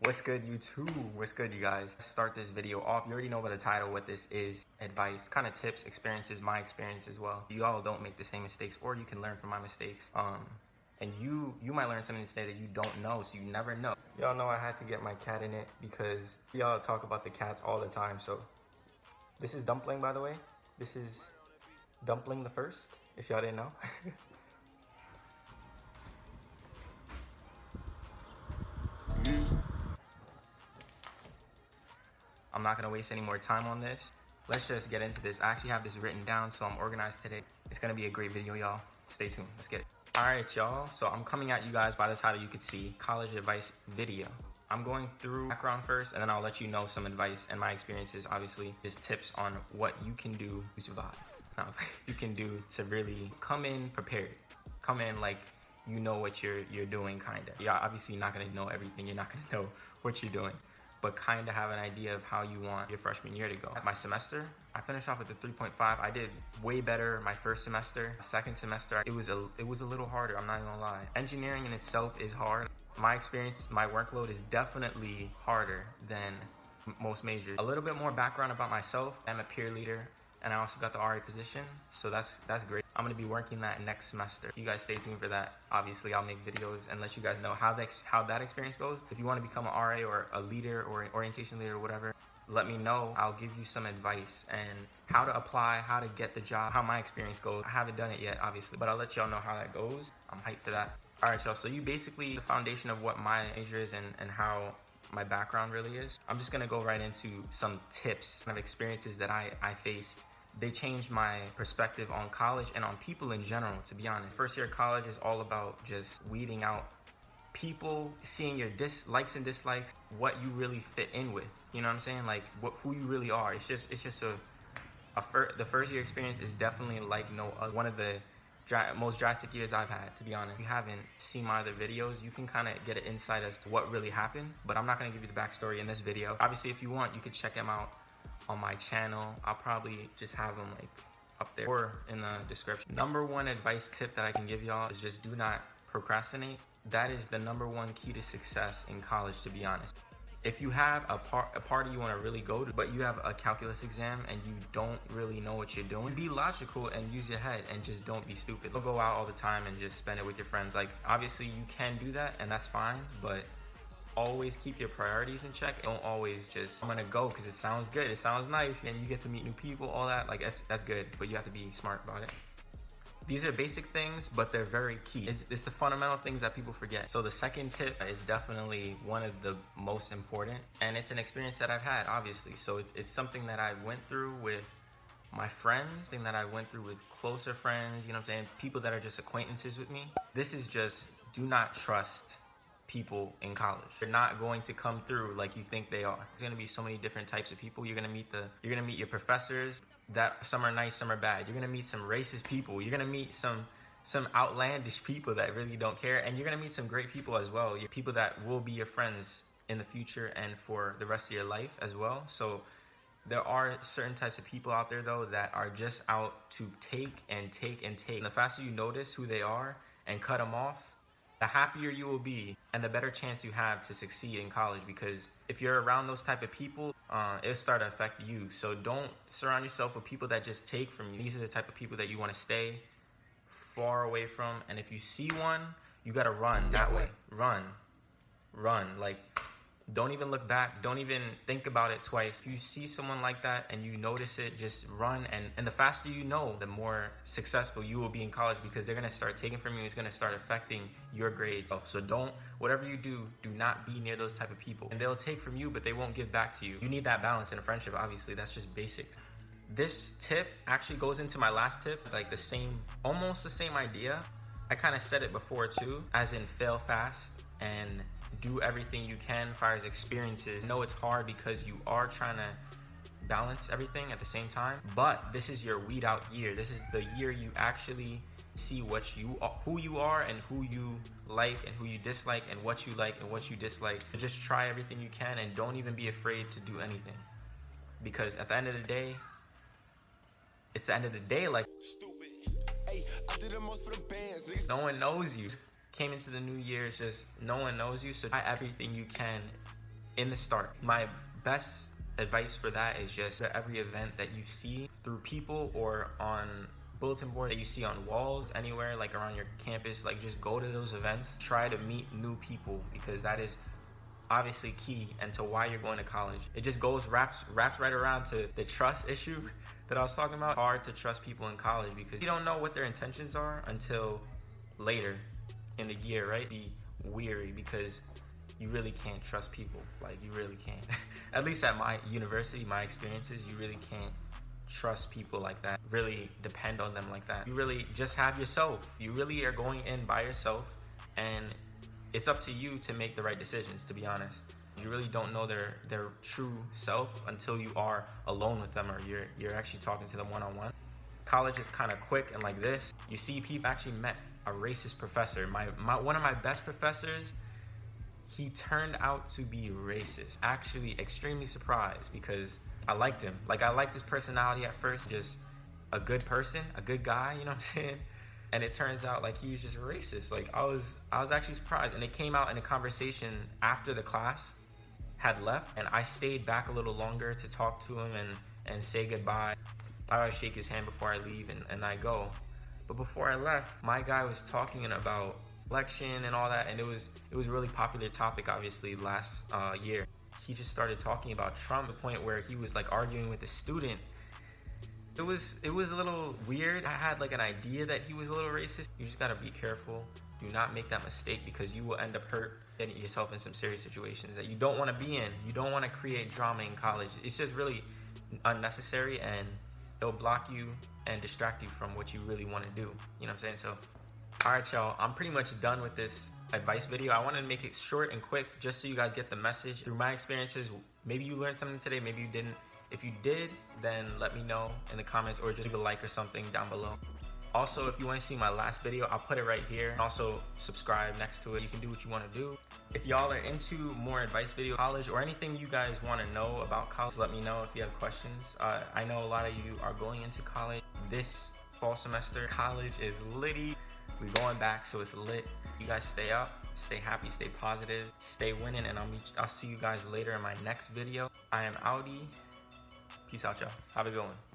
What's good, YouTube? What's good, you guys? Start this video off. You already know by the title what this is. Advice, kind of tips, experiences, my experience as well. You all don't make the same mistakes, or you can learn from my mistakes. And you might learn something today that you don't know, so you never know. Y'all know I had to get my cat in it because y'all talk about the cats all the time. So this is Dumpling, by the way. This is Dumpling the first, if y'all didn't know. I'm not gonna waste any more time on this. Let's just get into this. I actually have this written down, so I'm organized today. It's gonna be a great video, y'all. Stay tuned, let's get it. All right, y'all, so I'm coming at you guys by the title. You could see college advice video. I'm going through background first, and then I'll let you know some advice and my experiences, obviously, just tips on what you can do to survive. Now, you can do to really come in prepared. Come in like you know what you're doing, kinda. You're obviously not gonna know everything. You're not gonna know what you're doing, but kind of have an idea of how you want your freshman year to go. My semester, I finished off with a 3.5. I did way better my first semester. Second semester, it was a little harder, I'm not even gonna lie. Engineering in itself is hard. My experience, my workload is definitely harder than most majors. A little bit more background about myself. I'm a peer leader, and I also got the RA position, so that's great. I'm gonna be working that next semester. You guys stay tuned for that. Obviously, I'll make videos and let you guys know how that experience goes. If you wanna become an RA or a leader or an orientation leader or whatever, let me know. I'll give you some advice and how to apply, how to get the job, how my experience goes. I haven't done it yet, obviously, but I'll let y'all know how that goes. I'm hyped for that. All right, y'all, so you basically, the foundation of what my major is and how my background really is. I'm just gonna go right into some tips of experiences that I faced. They changed my perspective on college and on people in general, to be honest. First year of college is all about just weeding out people, seeing your likes and dislikes, what you really fit in with. You know what I'm saying? Like who you really are. It's just the first year experience is definitely like no other. One of the most drastic years I've had, to be honest. If you haven't seen my other videos, you can kind of get an insight as to what really happened, but I'm not gonna give you the backstory in this video. Obviously, if you want, you could check them out on my channel. I'll probably just have them like up there or in the description. Number one advice tip that I can give y'all is just do not procrastinate. That is the number one key to success in college, to be honest. If you have a party you want to really go to, but you have a calculus exam and you don't really know what you're doing, be logical and use your head and just don't be stupid. Don't go out all the time and just spend it with your friends. Like, obviously you can do that and that's fine, but always keep your priorities in check. Don't always just, I'm gonna go because it sounds good, it sounds nice, and you get to meet new people, all that. Like, that's good, but you have to be smart about it. These are basic things, but they're very key. It's the fundamental things that people forget. So the second tip is definitely one of the most important, and it's an experience that I've had, obviously. So it's something that I went through with my friends, something that I went through with closer friends, you know what I'm saying? People that are just acquaintances with me. This is just, do not trust people in college. They're not going to come through like you think they are. There's gonna be so many different types of people. You're gonna meet your professors, that some are nice, some are bad. You're gonna meet some racist people. You're gonna meet some outlandish people that really don't care, and you're gonna meet some great people as well. You're people that will be your friends in the future and for the rest of your life as well. So there are certain types of people out there though that are just out to take and take and take. And the faster you notice who they are and cut them off, the happier you will be and the better chance you have to succeed in college, because if you're around those type of people, it'll start to affect you. So don't surround yourself with people that just take from you. These are the type of people that you want to stay far away from, and if you see one, you got to run that way. Run. Like, don't even look back. Don't even think about it twice. If you see someone like that and you notice it, just run. And the faster you know, the more successful you will be in college, because they're gonna start taking from you. It's gonna start affecting your grades. So whatever you do not be near those type of people. And they'll take from you, but they won't give back to you. You need that balance in a friendship, obviously. That's just basics. This tip actually goes into my last tip, like almost the same idea. I kind of said it before too, as in fail fast and do everything you can as far as experiences. I know it's hard because you are trying to balance everything at the same time, but this is your weed out year. This is the year you actually see who you are and who you like and who you dislike and what you like and what you dislike. Just try everything you can and don't even be afraid to do anything, because at the end of the day, it's the end of the day. Like, no one knows you. Came into the new year, it's just no one knows you, so try everything you can in the start. My best advice for that is just that every event that you see through people or on bulletin board that you see on walls anywhere, like around your campus, like just go to those events. Try to meet new people, because that is obviously key and to why you're going to college. It just wraps right around to the trust issue that I was talking about. It's hard to trust people in college because you don't know what their intentions are until later in the year, right? Be weary because you really can't trust people. Like, you really can't. At least at my university, my experiences, you really can't trust people like that, really depend on them like that. You really just have yourself. You really are going in by yourself, and it's up to you to make the right decisions, to be honest. You really don't know their true self until you are alone with them, or you're actually talking to them one-on-one. College is kind of quick and like this. You see people. Actually met a racist professor. One of my best professors, he turned out to be racist. Actually extremely surprised because I liked him. Like, I liked his personality at first, just a good person, a good guy, you know what I'm saying? And it turns out like he was just racist. Like, I was actually surprised. And it came out in a conversation after the class had left, and I stayed back a little longer to talk to him and say goodbye. I always shake his hand before I leave and I go. But before I left, my guy was talking about election and all that, and it was a really popular topic, obviously, last year. He just started talking about Trump to the point where he was like arguing with a student. It was a little weird. I had like an idea that he was a little racist. You just gotta be careful. Do not make that mistake, because you will end up getting yourself in some serious situations that you don't want to be in. You don't want to create drama in college. It's just really unnecessary, and it'll block you and distract you from what you really want to do. You know what I'm saying? So, all right, y'all, I'm pretty much done with this advice video. I wanted to make it short and quick just so you guys get the message. Through my experiences, maybe you learned something today, maybe you didn't. If you did, then let me know in the comments, or just leave a like or something down below. Also, if you want to see my last video, I'll put it right here. Also, subscribe next to it. You can do what you want to do. If y'all are into more advice video, college, or anything you guys want to know about college, let me know if you have questions. I know a lot of you are going into college. This fall semester, college is litty. We're going back, so it's lit. You guys stay up, stay happy, stay positive, stay winning, and I'll see you guys later in my next video. I am Audi. Peace out, y'all. Have a good one.